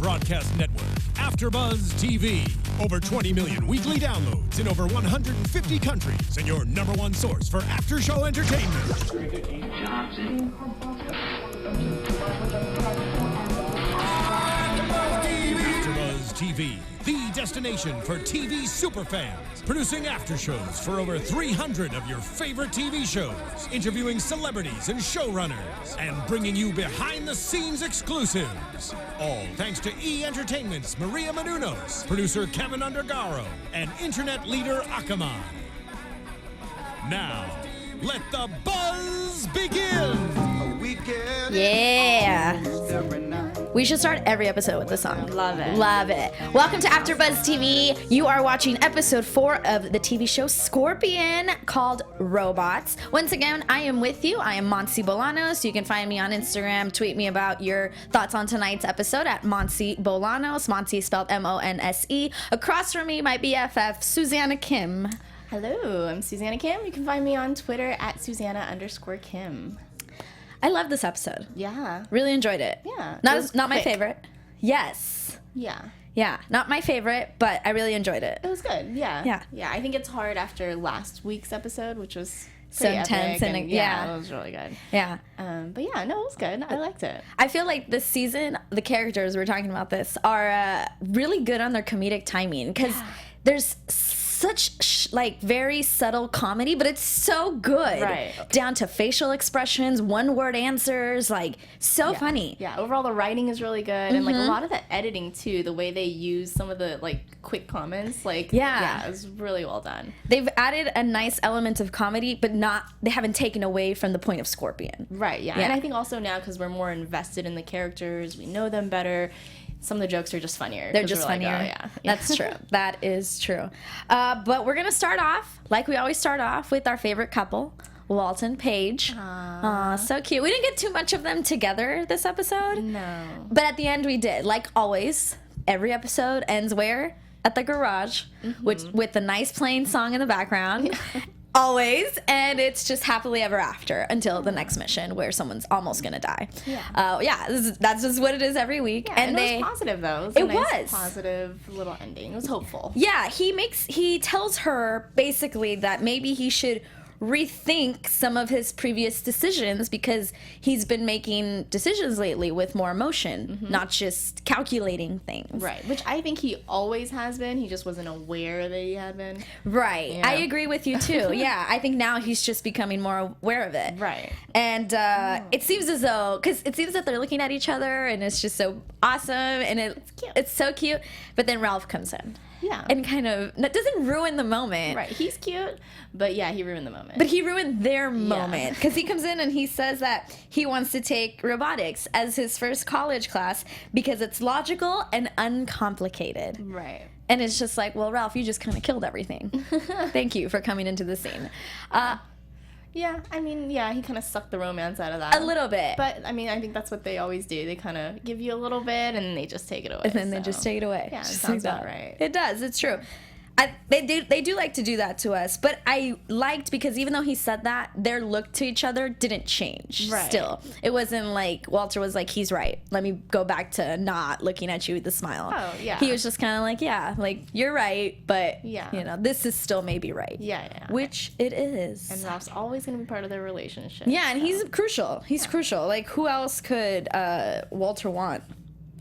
broadcast network, Afterbuzz TV. Over 20 million weekly downloads in over 150 countries, and your number one source for after-show entertainment. Afterbuzz TV, the destination for TV superfans. Producing aftershows for over 300 of your favorite TV shows. Interviewing celebrities and showrunners. And bringing you behind-the-scenes exclusives. All thanks to E! Entertainment's Maria Menounos, producer Kevin Undergaro, and internet leader Akamai. Now, let the buzz begin! Yeah. We should start every episode with this song. Love it. Love it. Welcome to AfterBuzz TV. You are watching episode 4 of the TV show Scorpion called Robots. Once again, I am with you. I am Monse Bolanos. You can find me on Instagram. Tweet me about your thoughts on tonight's episode at Monse Bolanos. Monse spelled M-O-N-S-E. Across from me, my BFF, Susannah Kim. Hello, I'm Susannah Kim. You can find me on Twitter at Susannah_Kim. I love this episode. Yeah. Really enjoyed it. Yeah. Not my favorite. Yes. Yeah. Yeah. Not my favorite, but I really enjoyed it. It was good. Yeah. Yeah. Yeah. I think it's hard after last week's episode, which was so intense and yeah, it was really good. Yeah. But yeah, no, it was good. I liked it. I feel like this season, the characters, we're talking about this, are really good on their comedic timing because there's such very subtle comedy, but it's so good. Right. Down to facial expressions, one-word answers, so funny. Yeah, overall the writing is really good, and a lot of the editing too, the way they use some of the quick comments, it was really well done. They've added a nice element of comedy, but they haven't taken away from the point of Scorpion. Right, yeah. And I think also now, because we're more invested in the characters, we know them better, some of the jokes are just funnier. They're just funnier. Yeah. That's true. That is true. But we're going to start off, like we always start off, with our favorite couple, Walt and Paige. Aww, so cute. We didn't get too much of them together this episode. No. But at the end we did. Like always, every episode ends where? At the garage, with the nice plain song in the background. Always, and it's just happily ever after until the next mission where someone's almost gonna die. That's just what it is every week. Yeah, and it was positive though. It was positive little ending. It was hopeful. Yeah, he tells her basically that maybe he should rethink some of his previous decisions because he's been making decisions lately with more emotion, not just calculating things. Right, which I think he always has been. He just wasn't aware that he had been. Right. Yeah. I agree with you too. Yeah, I think now he's just becoming more aware of it. Right. And it seems as though, because it seems that they're looking at each other and it's just so awesome and it's so cute. But then Ralph comes in. Yeah. And that doesn't ruin the moment. Right. He's cute, but yeah, he ruined the moment. But he ruined their moment because he comes in and he says that he wants to take robotics as his first college class because it's logical and uncomplicated. Right. And it's just like, well, Ralph, you just kind of killed everything. Thank you for coming into the scene. Yeah, I mean, he kind of sucked the romance out of that. A little bit. But, I mean, I think that's what they always do. They kind of give you a little bit, and then they just take it away. And then they just take it away. Yeah, it sounds about right. It does. It's true. They do like to do that to us, but I liked because even though he said that, their look to each other didn't change. Right. Still, it wasn't like Walter was like, he's right. Let me go back to not looking at you with a smile. Oh yeah. He was just kind of like, you're right, but this is still maybe right. Yeah. Which it is. And Ralph's always going to be part of their relationship. Yeah, and he's crucial. He's crucial. Like, who else could Walter want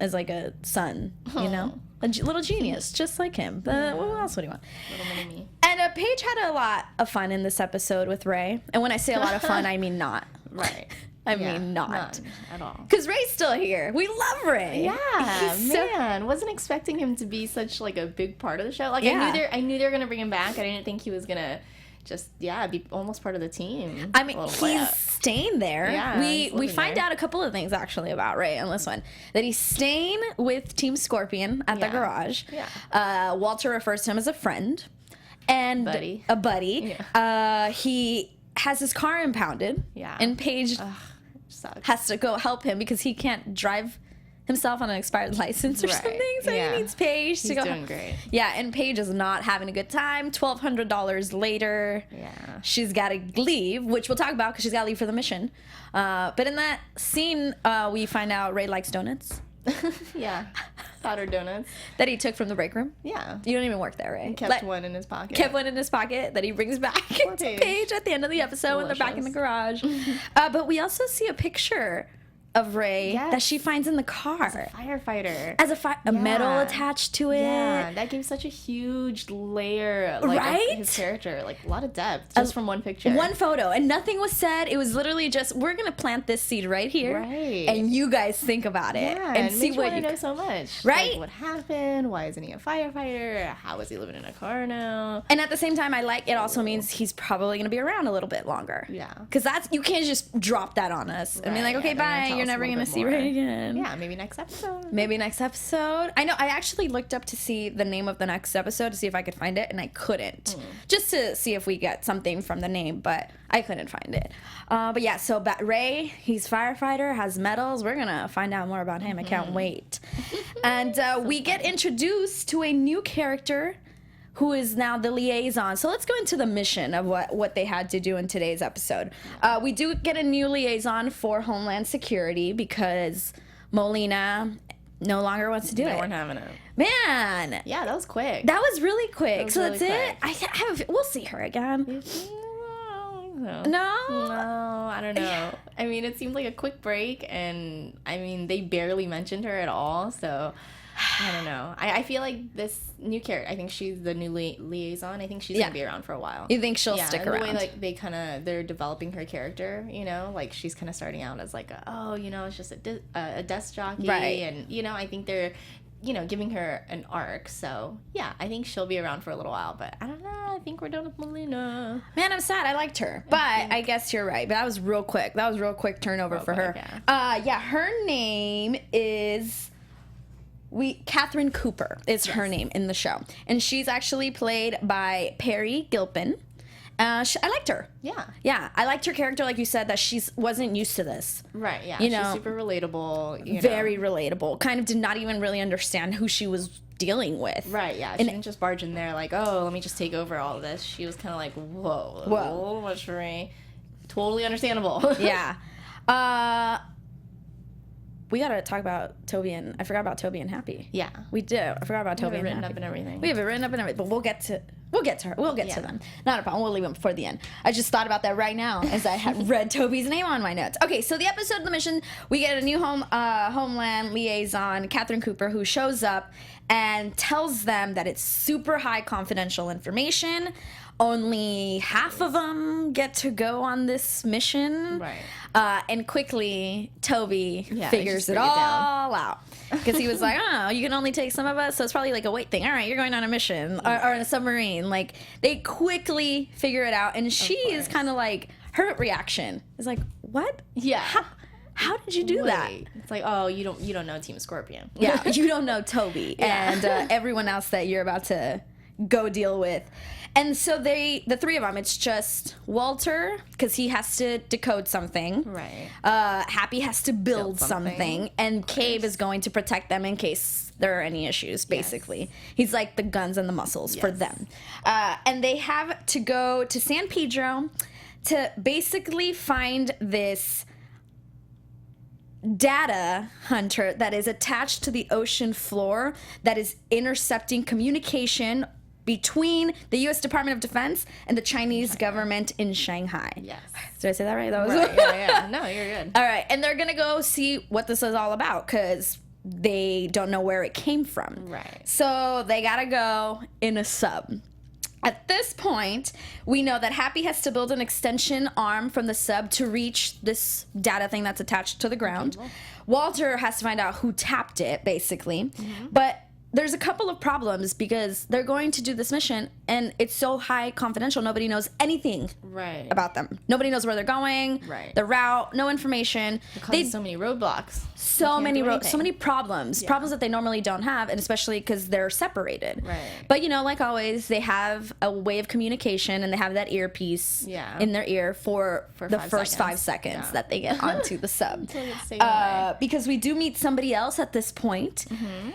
as like a son? You know. A little genius, just like him. But what else would he want? Little mini me. And Paige had a lot of fun in this episode with Ray. And when I say a lot of fun, I mean not. Right. I mean not. None at all. Because Ray's still here. We love Ray. Yeah, man. Wasn't expecting him to be such a big part of the show. I knew they were going to bring him back. I didn't think he was going to just be almost part of the team. I mean, he's staying there. Yeah, we find out a couple of things actually about Ray in this one. That he's staying with Team Scorpion at the garage. Yeah. Walter refers to him as a friend and a buddy. Yeah. He has his car impounded. Yeah. And Paige has to go help him because he can't drive himself on an expired license or something, so he needs Paige to go. He's doing great. Yeah, and Paige is not having a good time. $1,200 later, she's got to leave, which we'll talk about because she's got to leave for the mission. But in that scene, we find out Ray likes donuts. Yeah. Powdered donuts. That he took from the break room? Yeah. You don't even work there, right? And kept one in his pocket. Kept one in his pocket that he brings back to Paige at the end of the episode when they're back in the garage. But we also see a picture of Ray that she finds in the car. As a firefighter. As a medal attached to it. Yeah, that gave such a huge layer of his character. Like, a lot of depth just from one picture. One photo. And nothing was said. It was literally just, we're going to plant this seed right here. Right. And you guys think about it. Yeah, and see what you know so much. Right? Like, what happened? Why isn't he a firefighter? How is he living in a car now? And at the same time, it also means he's probably going to be around a little bit longer. Yeah. Because you can't just drop that on us and be like, okay, bye. You're never going to see Ray again. Yeah, maybe next episode. I know. I actually looked up to see the name of the next episode to see if I could find it, and I couldn't. Just to see if we get something from the name, but I couldn't find it. But yeah, so Ray, he's firefighter, has medals. We're going to find out more about him. I can't wait. And we get introduced to a new character who is now the liaison. So let's go into the mission of what they had to do in today's episode. We do get a new liaison for Homeland Security because Molina no longer wants to do it. They weren't having it. Man. Yeah, that was quick. That was really quick. So really that's it. We'll see her again. No? I don't know. I mean, it seemed like a quick break, and I mean, they barely mentioned her at all, so I don't know. I feel like this new character, I think she's the new liaison. I think she's going to be around for a while. You think she'll stick around? The way, like, they're developing her character, you know? Like, she's kind of starting out as, like, it's just a desk jockey. Right. And, you know, I think they're, giving her an arc. So, yeah, I think she'll be around for a little while. But I don't know. I think we're done with Molina. Man, I'm sad. I liked her. But I guess you're right. But that was real quick. That was real quick turnover for her. Yeah. Her name is... Catherine Cooper is her name in the show. And she's actually played by Perry Gilpin. I liked her. Yeah. Yeah, I liked her character, like you said, that she wasn't used to this. Right, yeah. She's super relatable. Very relatable. Kind of did not even really understand who she was dealing with. Right, yeah. She didn't just barge in there like, oh, let me just take over all of this. She was kind of like, whoa. Much for me. Totally understandable. Yeah. We gotta talk about Toby and... I forgot about Toby and Happy. Yeah. We do. I forgot about Toby and Happy. We have it written up and everything. We have it written up and everything, but we'll get to her. We'll get to them. Not a problem. We'll leave them before the end. I just thought about that right now as I had read Toby's name on my notes. Okay, so the episode of the mission, we get a new Homeland liaison, Catherine Cooper, who shows up and tells them that it's super high confidential information. Only half of them get to go on this mission. Right. And quickly, Toby figures it all out. Because he was like, oh, you can only take some of us, so it's probably like a weight thing. All right, you're going on a mission or in a submarine. Like, they quickly figure it out. And she is kind of like, her reaction is like, what? Yeah. How did you do that? It's like, oh, you don't know Team Scorpion. Yeah, you don't know Toby and everyone else that you're about to go deal with. And so the three of them, it's just Walter, because he has to decode something. Right. Happy has to build something. And Cabe is going to protect them in case there are any issues, basically. Yes. He's like the guns and the muscles for them. And they have to go to San Pedro to basically find this data hunter that is attached to the ocean floor that is intercepting communication between the U.S. Department of Defense and the Chinese government in Shanghai. Yes. Did I say that right? That was right. Yeah. No, you're good. All right. And they're going to go see what this is all about because they don't know where it came from. Right. So they got to go in a sub. At this point, we know that Happy has to build an extension arm from the sub to reach this data thing that's attached to the ground. Okay, well. Walter has to find out who tapped it, basically. Mm-hmm. But there's a couple of problems because they're going to do this mission and it's so high confidential. Nobody knows anything about them. Nobody knows where they're going, the route, no information. They so many roadblocks. So many problems. Yeah. Problems that they normally don't have, and especially because they're separated. Right. But, like always, they have a way of communication and they have that earpiece in their ear for the first 5 seconds that they get onto the sub. Because we do meet somebody else at this point. Mm-hmm.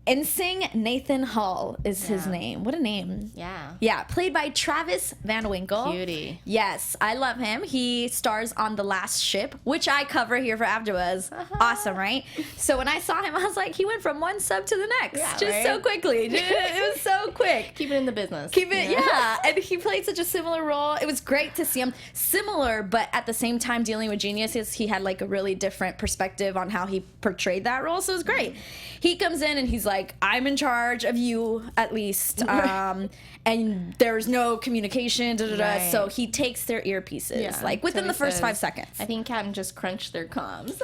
Ensign Nathan Hull is his name. What a name. Yeah. Yeah, played by Travis Van Winkle. Cutie. Yes, I love him. He stars on The Last Ship, which I cover here for Afterbuzz. Awesome, right? So when I saw him, I was like, he went from one sub to the next so quickly. It was so quick. Keep it in the business. Keep it, yeah. And he played such a similar role. It was great to see him similar, but at the same time dealing with geniuses, he had like a really different perspective on how he portrayed that role. So it was great. He comes in and he's like, I'm in charge of you at least, and there's no communication. Right. So he takes their earpieces like within the first 5 seconds. I think Captain just crunched their comms.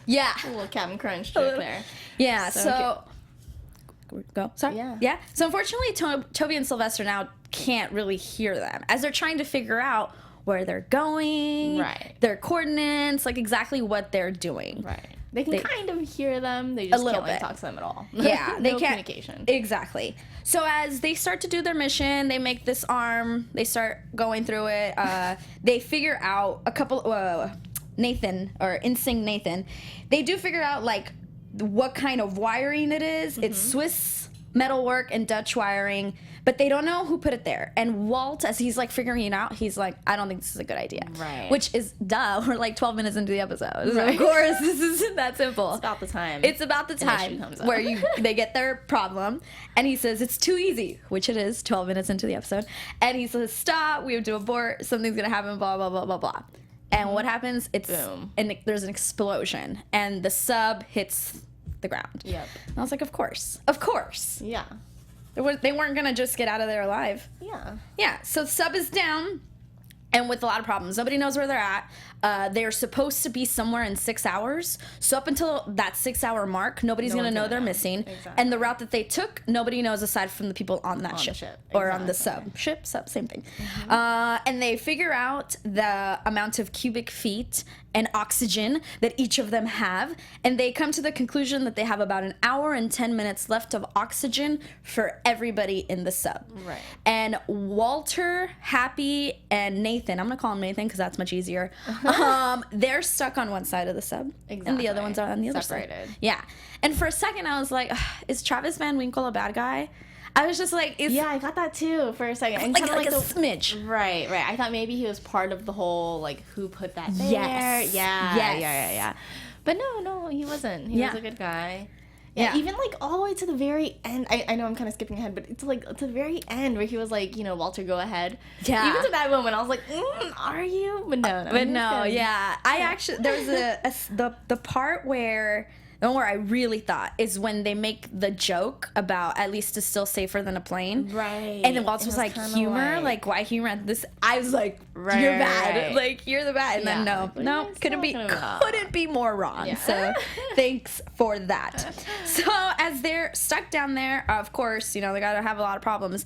Yeah, a little Captain Crunch joke there. Yeah. So go. Sorry. Yeah. So unfortunately, Toby and Sylvester now can't really hear them as they're trying to figure out where they're going, their coordinates, like exactly what they're doing. Right. They can kind of hear them. They just can't like, talk to them at all. Yeah, they no can't. Communication. Exactly. So as they start to do their mission, they make this arm. They start going through it. They figure out a couple. Nathan or Ensign Nathan. They do figure out like what kind of wiring it is. It's Swiss metalwork and Dutch wiring, but they don't know who put it there. And Walt, as he's like figuring it out, he's like, I don't think this is a good idea. Right. Which is duh. We're like 12 minutes into the episode. Right. So of course, this isn't that simple. It's about the time. It's about the time where they get their problem, and he says it's too easy, which it is. 12 minutes into the episode, and he says, "Stop. We have to abort. Something's gonna happen." Blah blah blah blah blah. And what happens? It's boom. And there's an explosion, and the sub hits the ground. Yep. And I was like, of course. Yeah. They weren't gonna just get out of there alive. Yeah. Yeah. So the sub is down, and with a lot of problems. Nobody knows where they're at. They're supposed to be somewhere in 6 hours. So up until that 6 hour mark, nobody's gonna know they're missing. Exactly. And the route that they took, nobody knows aside from the people on that ship. Or on the sub. Ship, sub, same thing. And they figure out the amount of cubic feet and oxygen that each of them have. And they come to the conclusion that they have about an hour and 10 minutes left of oxygen for everybody in the sub. Right. And Walter, Happy, and Nathan, I'm gonna call him Nathan because that's much easier. They're stuck on one side of the sub, and the other ones are on the other side. Yeah. And for a second, I was like, is Travis Van Winkle a bad guy? I was just like, yeah, I got that too for a second. And like a smidge. Right. I thought maybe he was part of the whole, like, who put that there. Yes. Yeah. But no, he wasn't. He was a good guy. Yeah, even like all the way to the very end. I know I'm kind of skipping ahead, but it's like to the very end where he was like, Walter, go ahead. Yeah. Even to that moment, I was like, are you? But no. Yeah. I actually there was the part where. The one where I really thought is when they make the joke about at least it's still safer than a plane. Right. And then Walter was like, humor? Like, why humor at this? I was like, you're bad. Like, you're the bad. And then no, couldn't be more wrong. Yeah. So thanks for that. So as they're stuck down there, of course, they gotta have a lot of problems.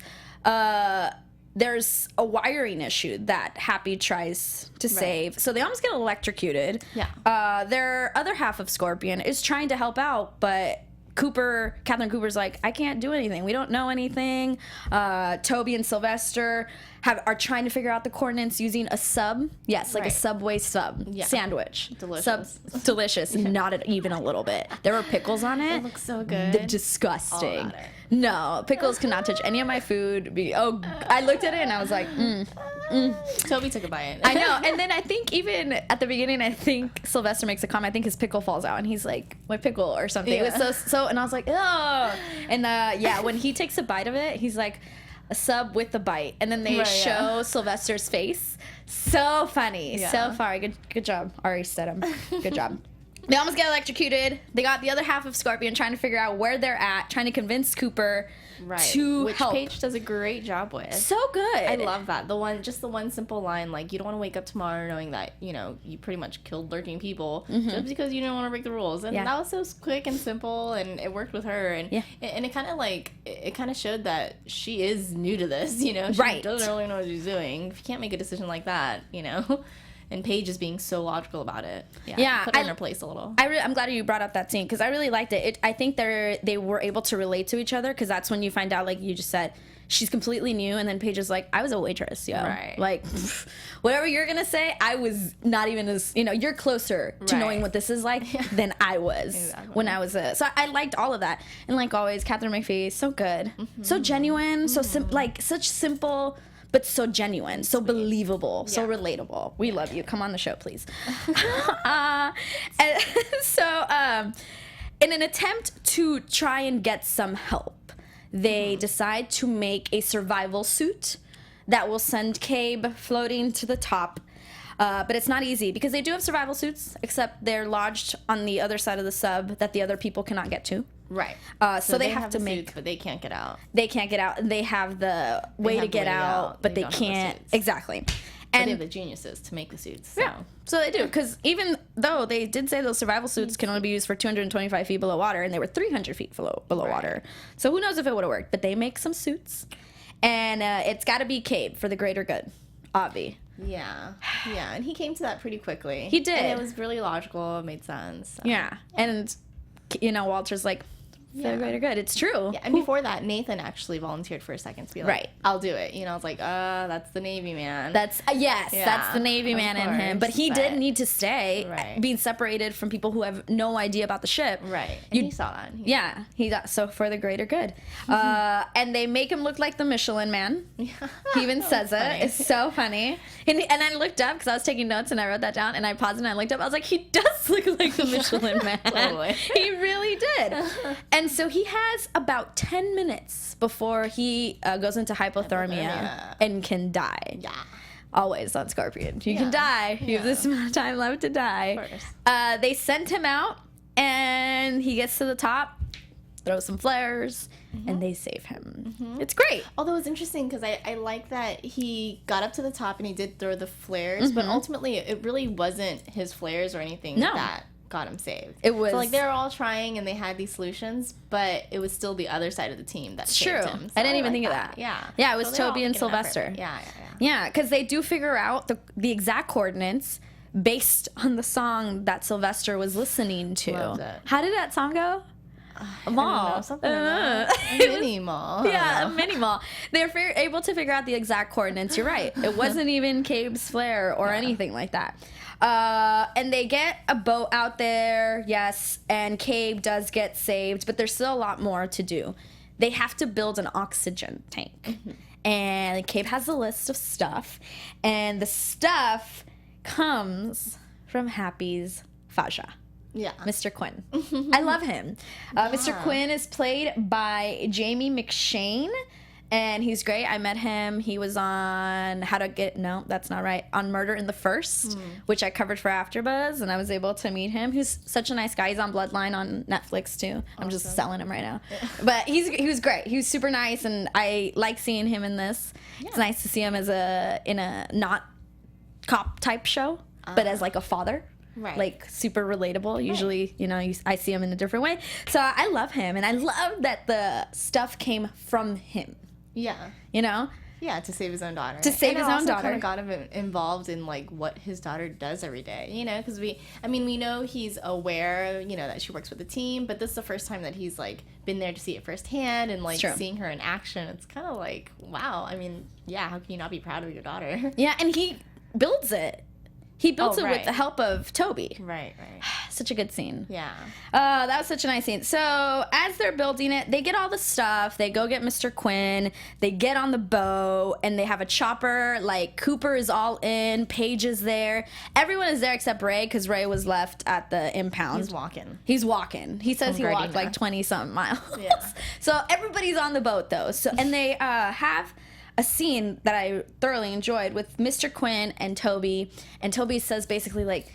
There's a wiring issue that Happy tries to save. So they almost get electrocuted. Yeah. Their other half of Scorpion is trying to help out, but Captain Cooper's like, I can't do anything. We don't know anything. Toby and Sylvester are trying to figure out the coordinates using a sub. Yes, like a Subway sub sandwich. Delicious. Delicious. Not even a little bit. There were pickles on it. It looks so good. Disgusting. No, pickles cannot touch any of my food. I looked at it and I was like, Toby took a bite. I know. And then I think even at the beginning, I think Sylvester makes a comment. I think his pickle falls out and he's like, my pickle or something. Yeah. It was so, and I was like, oh. And when he takes a bite of it, he's like, a sub with a bite. And then they show Sylvester's face. So funny. Yeah. So far. Good job, Ari Stedham. Good job. They almost get electrocuted. They got the other half of Scorpion trying to figure out where they're at, trying to convince Cooper to help. Which Paige does a great job with. So good. I love that. The one simple line, like, you don't want to wake up tomorrow knowing that, you pretty much killed 13 people just because you didn't want to break the rules. And that was so quick and simple, and it worked with her. And and it kind of showed that she is new to this, She doesn't really know what she's doing. If you can't make a decision like that, And Paige is being so logical about it. Yeah. Put her in her place a little. I'm glad you brought up that scene because I really liked it. I think they were able to relate to each other because that's when you find out, like you just said, she's completely new, and then Paige is like, I was a waitress, yo. Right. Like, whatever you're gonna say, I was not even as, you're closer to knowing what this is like than I was when I was so I liked all of that. And like always, Catherine McPhee, so good, so genuine, so such simple, but so genuine, so believable, so relatable. We love you. Come on the show, please. And so, in an attempt to try and get some help, they decide to make a survival suit that will send Cabe floating to the top. But it's not easy because they do have survival suits, except they're lodged on the other side of the sub that the other people cannot get to. Right. So they have to the make. suits, but they can't get out. They can't get out. They have the way to get out, but they can't. Exactly. And they have the geniuses to make the suits. So. Yeah, so they do, because even though they did say those survival suits can only be used for 225 feet below water, and they were 300 feet below water. So who knows if it would have worked, but they make some suits, and it's got to be Cabe for the greater good, Avi. Yeah, and he came to that pretty quickly. He did. And it was really logical, it made sense. So. Yeah, and, Walter's like, for the greater good. It's true. Yeah, and before that, Nathan actually volunteered for a second to be like, I'll do it. I was like, that's the Navy man. That's that's the Navy man in him. But he did need to stay, being separated from people who have no idea about the ship. Right. And he saw that. He got so for the greater good. And they make him look like the Michelin man. He even says it. Funny. It's so funny. And I looked up because I was taking notes and I wrote that down, and I paused and I looked up. I was like, he does look like the Michelin man. Totally. He really did. And so he has about 10 minutes before he goes into hypothermia and can die. Yeah. Always on Scorpion. You can die. You have this amount of time left to die. Of course. They send him out, and he gets to the top, throws some flares, and they save him. It's great. Although it's interesting because I like that he got up to the top and he did throw the flares, but ultimately it really wasn't his flares or anything that got him saved. It was, so like they were all trying and they had these solutions, but it was still the other side of the team that saved him. So I didn't even think of that. Yeah, it was Toby and Sylvester. Yeah, because they do figure out the exact coordinates based on the song that Sylvester was listening to. Loved it. How did that song go? A mall. Something like that. A mini mall. Yeah, a mini mall. They're able to figure out the exact coordinates. You're right. It wasn't even Cabe's flare or anything like that. And they get a boat out there, yes, and Cabe does get saved, but there's still a lot more to do. They have to build an oxygen tank. And Cabe has a list of stuff, and the stuff comes from Happy's Faja. Yeah. Mr. Quinn. I love him. Mr. Quinn is played by Jamie McShane, and he's great. I met him. He was on on Murder in the First, which I covered for AfterBuzz, and I was able to meet him. He's such a nice guy. He's on Bloodline on Netflix, too. I'm just selling him right now. But he was great. He was super nice, and I like seeing him in this. Yeah. It's nice to see him in a not cop type show, but as like a father. Right. Like super relatable. Right. Usually, I see him in a different way. So I love him, and I love that the stuff came from him. Yeah. Yeah, to save his own daughter. To save his own daughter. Kind of got him involved in like what his daughter does every day. Because we know he's aware, that she works with the team, but this is the first time that he's like been there to see it firsthand and like seeing her in action. It's kind of like, wow. How can you not be proud of your daughter? Yeah, and he builds it. He built it with the help of Toby. Right. Such a good scene. Yeah. That was such a nice scene. So as they're building it, they get all the stuff. They go get Mr. Quinn. They get on the boat, and they have a chopper. Like, Cooper is all in. Paige is there. Everyone is there except Ray, because Ray was left at the impound. He's walking. He says he walked like 20-something miles. Yeah. So everybody's on the boat, though. And they have a scene that I thoroughly enjoyed with Mr. Quinn and Toby. And Toby says basically, like,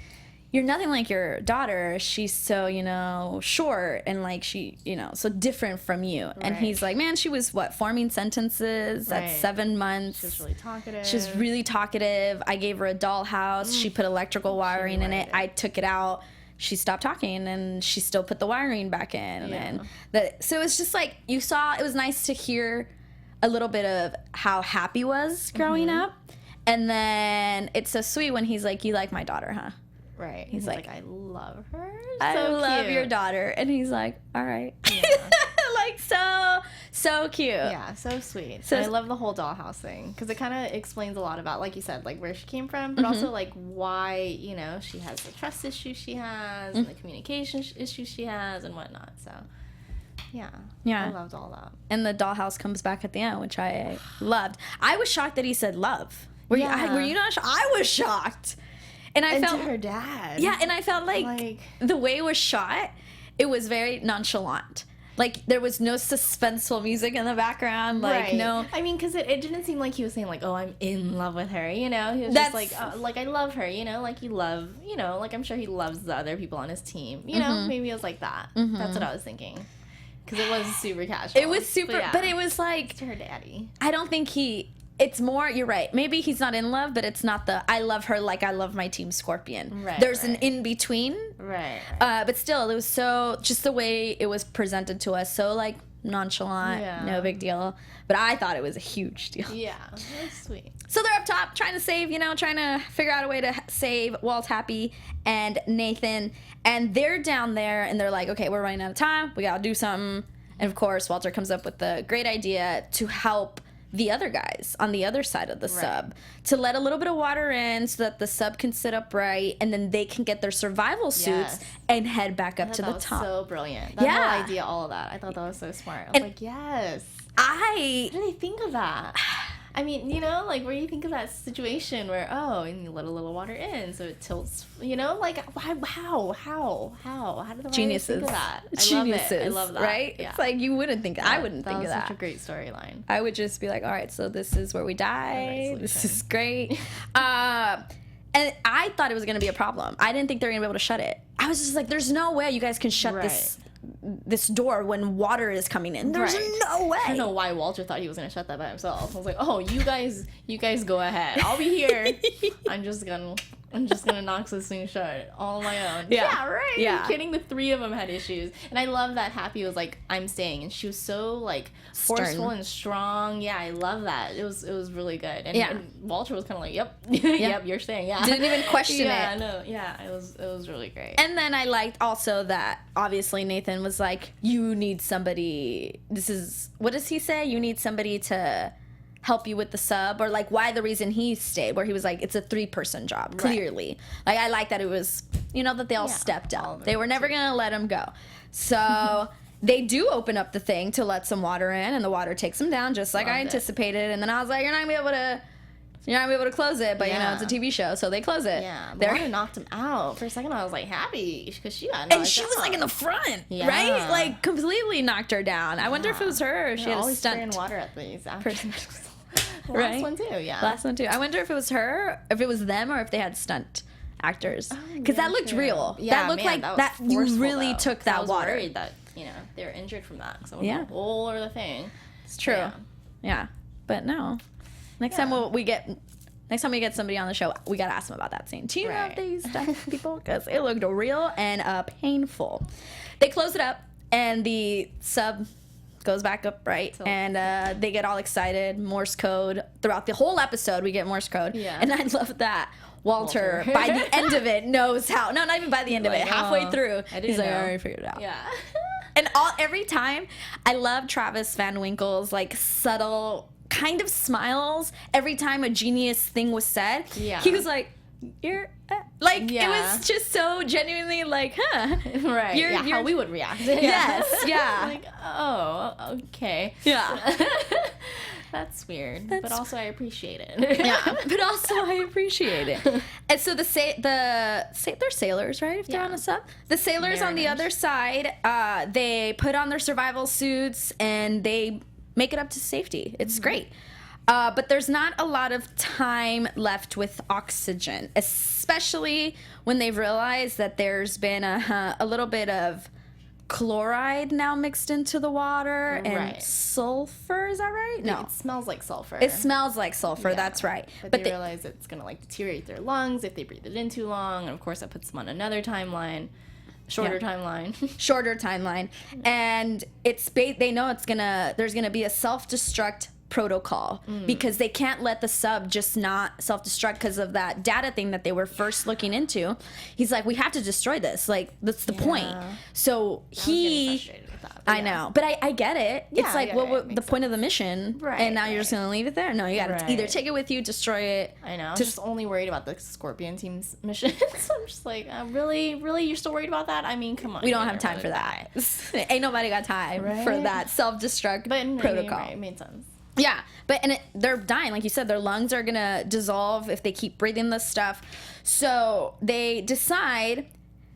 you're nothing like your daughter. She's so, short and, like, she, so different from you. Right. And he's like, man, she was, forming sentences at 7 months. She was really talkative. She's really talkative. I gave her a dollhouse. She put electrical wiring in it. I took it out. She stopped talking, and she still put the wiring back in. Yeah. So it's just, like, you saw, it was nice to hear a little bit of how Happy was growing up. And then it's so sweet when he's like, you like my daughter, huh? Right. He's like, I love her. I love your daughter. And he's like, all right. Yeah. like so cute. Yeah, so sweet. So I love the whole dollhouse thing because it kind of explains a lot about, like you said, like where she came from, but also like why, you know, she has the trust issues she has and the communication issues she has and whatnot. So yeah, I loved all that. And the dollhouse comes back at the end, which I loved. I was shocked that he said love. Were you not shocked? I was shocked. And I felt her dad. Yeah, and I felt like the way it was shot, it was very nonchalant. Like, there was no suspenseful music in the background. Like, no. I mean, because it didn't seem like he was saying, like, oh, I'm in love with her, you know? He was just like, I love her, you know? Like, you love, you know, like, I'm sure he loves the other people on his team. You know? Maybe it was like that. That's what I was thinking. Because it was super casual. It was super, but it was like. To her daddy. I don't think it's more, you're right. Maybe he's not in love, but it's not the I love her like I love my team Scorpion. Right. There's an in between. Right. But still, it was so, just the way it was presented to us, so like nonchalant, no big deal. But I thought it was a huge deal. Yeah, it was sweet. So they're up top trying to save, trying to figure out a way to save Walt Happy and Nathan. And they're down there and they're like, okay, we're running out of time. We got to do something. And of course, Walter comes up with the great idea to help the other guys on the other side of the sub to let a little bit of water in so that the sub can sit upright and then they can get their survival suits and head back up to the top. So brilliant. That whole idea, all of that. I thought that was so smart. I was like, yes. How did they think of that? I mean, like where you think of that situation where, and you let a little water in so it tilts, like how did the geniuses think of that? Geniuses, I love that. Right? Yeah. It's like you wouldn't think I wouldn't think of that. That was such a great storyline. I would just be like, all right, so this is where we die. This is great. And I thought it was going to be a problem. I didn't think they were going to be able to shut it. I was just like, there's no way you guys can shut this door when water is coming in. There's no way. I don't know why Walter thought he was gonna shut that by himself. I was like, oh, you guys go ahead. I'll be here. I'm just gonna knock this thing shut all on my own. Yeah, right. Yeah. Are you kidding? The three of them had issues, and I love that Happy was like, I'm staying, and she was so like forceful and strong. Yeah, I love that. It was really good. And Walter was kind of like, yep, yep, you're staying. Yeah, didn't even question it. Yeah, no, yeah, it was really great. And then I liked also that obviously Nathan was like, you need somebody. What does he say? You need somebody to help you with the sub, or like why the reason he stayed, where he was like, it's a 3-person job, clearly. Like, I like that it was, that they all stepped up. They were never gonna let him go. So they do open up the thing to let some water in, and the water takes them down just like I anticipated. And then I was like, you're not gonna be able to close it, but it's a TV show, so they close it. Yeah, the water knocked him out. For a second, I was like happy because she got knocked out. And she was like in the front, right? Like completely knocked her down. I wonder if it was her or if she had a stunt. Water at these person. Right? Last one too, yeah. Last one too. I wonder if it was her, if it was them, or if they had stunt actors. Because that looked real. Yeah, that looked like that you really took that water. I was worried that they were injured from that. So a whole other thing. It's true. Yeah. But no. Next time we get somebody on the show, we gotta ask them about that scene. Do you know these stunt people? Because it looked real and painful. They close it up, and the sub goes back up, and they get all excited. Morse code throughout the whole episode. We get Morse code, and I love that Walter by the end of it knows how. No, not even by the end of it. Halfway through, he's like, I already figured it out. Yeah. And every time, I love Travis Van Winkle's like subtle kind of smiles every time a genius thing was said. Yeah. He was like, you're like, it was just so genuinely like, huh. Right. You're how we would react. Yes. Yeah. Like, oh, okay. Yeah. That's weird. But also I appreciate it. Yeah. But also I appreciate it. And so they're sailors, right? If they're on a sub. The sailors on the other side, they put on their survival suits and they make it up to safety. It's great. But there's not a lot of time left with oxygen, especially when they've realized that there's been a little bit of chloride now mixed into the water and sulfur. Is that right? No. It smells like sulfur. It smells like sulfur. That's right. But they realize it's going to like deteriorate their lungs if they breathe it in too long. And of course that puts them on another timeline. Shorter timeline. And they know there's gonna be a self-destruct protocol because they can't let the sub just not self-destruct because of that data thing that they were first looking into. He's like, we have to destroy this. Like, that's the point. So with that. But I know, but I get it. Yeah, it's like, yeah, what yeah, the point of the mission? Right, And now you're just gonna leave it there? No, you gotta Right. either take it with you, destroy it. I know. I'm just only worried about the Scorpion team's mission. So I'm just like, really, you're still worried about that? I mean, come on. We don't have time for that. Ain't nobody got time for Right. that self-destruct But protocol. It made sense. Yeah, but they're dying, like you said. Their lungs are gonna dissolve if they keep breathing this stuff. So they decide,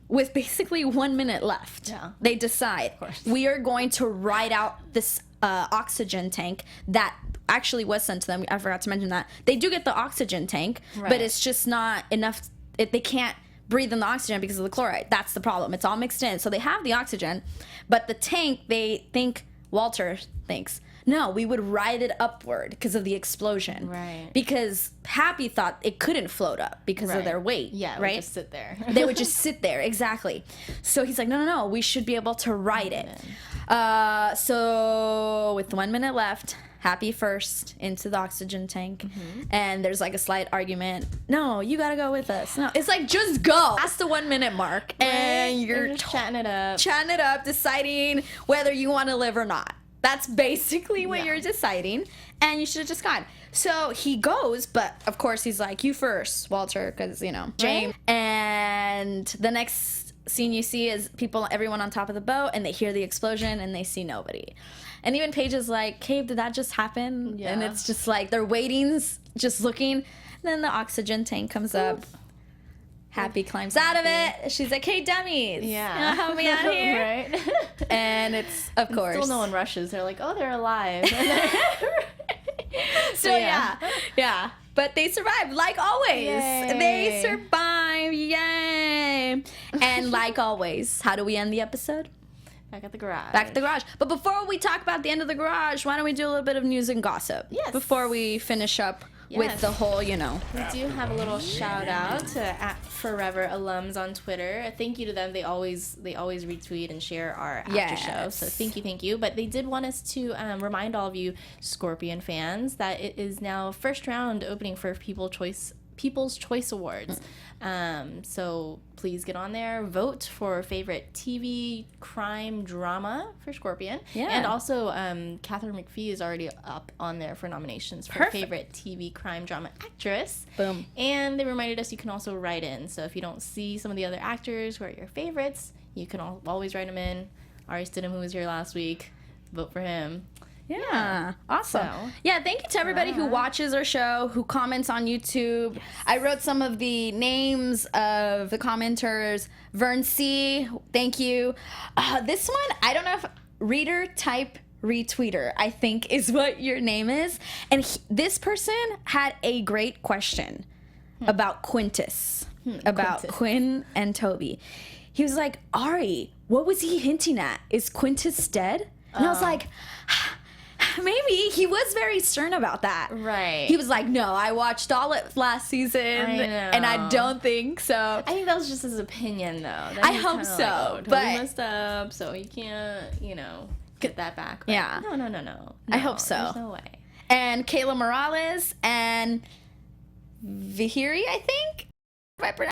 with basically 1 minute left, they decide we are going to ride out this oxygen tank that actually was sent to them. I forgot to mention that they do get the oxygen tank, but it's just not enough. They can't breathe in the oxygen because of the chloride. That's the problem. It's all mixed in. So they have the oxygen, but the tank, they think, Walter thinks, no, we would ride it upward because of the explosion. Right. Because Happy thought it couldn't float up because of their weight. Yeah, right? Would just sit there. They would just sit there, exactly. So he's like, no, we should be able to ride it. So with 1 minute left, Happy first into the oxygen tank, and there's like a slight argument. No, you gotta go with us. No, it's like, just go. That's the 1 minute mark, and you're just chatting it up, deciding whether you want to live or not. That's basically what you're deciding, and you should have just gone. So he goes, but of course he's like, you first, Walter, because, James. And the next scene you see is everyone on top of the boat, and they hear the explosion, and they see nobody. And even Paige is like, Cave, did that just happen? Yeah. And it's just like, they're waiting, just looking. And then the oxygen tank comes up. Happy climbs out of it. She's like, hey, dummies. Yeah. You wanna help me out here? Right. And it's, of course. Still no one rushes. They're like, oh, they're alive. So yeah. But they survived, like always. Yay. They survive, yay! And like always, how do we end the episode? Back at the garage. Back at the garage. But before we talk about the end of the garage, why don't we do a little bit of news and gossip? Yes. Before we finish up with the whole, We do have a little shout out to @Forever alums on Twitter. Thank you to them. They always retweet and share our after show. So thank you. But they did want us to remind all of you Scorpion fans that it is now first round opening for People's Choice Awards. So please get on there, vote for favorite TV crime drama for Scorpion. Yeah. And also, Catherine McPhee is already up on there for nominations for favorite TV crime drama actress. Boom. And they reminded us you can also write in. So if you don't see some of the other actors who are your favorites, you can always write them in. Ari Stidham, who was here last week, vote for him. Yeah. Awesome. So, thank you to everybody who watches our show, who comments on YouTube. I wrote some of the names of the commenters. Vern C., thank you. This one, I don't know if reader type retweeter, I think is what your name is. And this person had a great question about Quintus, about Quinn and Toby. He was like, Ari, what was he hinting at? Is Quintus dead? And I was like, maybe. He was very stern about that. Right. He was like, no, I watched all it last season, and I don't think so. I think that was just his opinion, though. I hope so, like, oh, Toby but messed up, so you can't, get that back. But Yeah. No. I hope so. There's no way. And Kayla Morales and Vihiri, I think. If I pronounce